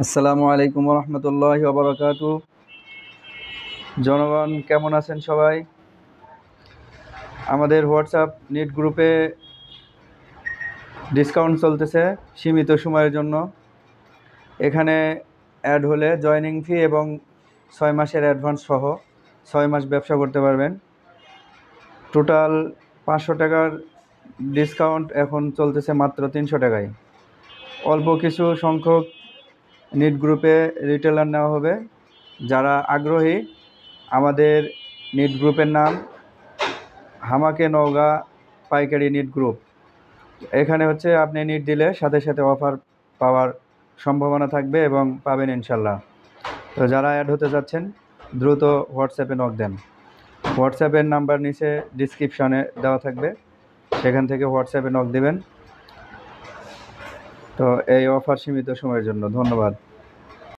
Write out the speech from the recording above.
আসসালামু আলাইকুম রহমতুল্লাহি ওয়া বারাকাতুহু। জনগণ কেমন আছেন সবাই? আমাদের হোয়াটসঅ্যাপ নিট গ্রুপে ডিসকাউন্ট চলতেছে সীমিত সময়ের জন্য। এখানে অ্যাড হলে জয়েনিং ফি এবং 6 মাসের অ্যাডভান্স সহ 6 মাস ব্যবসা করতে পারবেন। টোটাল 500 টাকার ডিসকাউন্ট এখন চলতেছে মাত্র 300 টাকায়। অল্প কিছু সংখ্যক নিট গ্রুপে রিটেলার নেওয়া হবে। যারা আগ্রহী, আমাদের নিট গ্রুপের নাম হামাকে নওগাঁ পাইকারি নিট গ্রুপ। এখানে হচ্ছে আপনি নিট দিলে সাথে সাথে অফার পাওয়ার সম্ভাবনা থাকবে এবং পাবেন ইনশাল্লাহ। তো যারা অ্যাড হতে যাচ্ছেন দ্রুত হোয়াটসঅ্যাপে নক দেন। হোয়াটসঅ্যাপের নাম্বার নিচে ডিসক্রিপশনে দেওয়া থাকবে, সেখান থেকে হোয়াটসঅ্যাপে নক দেবেন। তো এই অফার সীমিত সময়ের জন্য। ধন্যবাদ।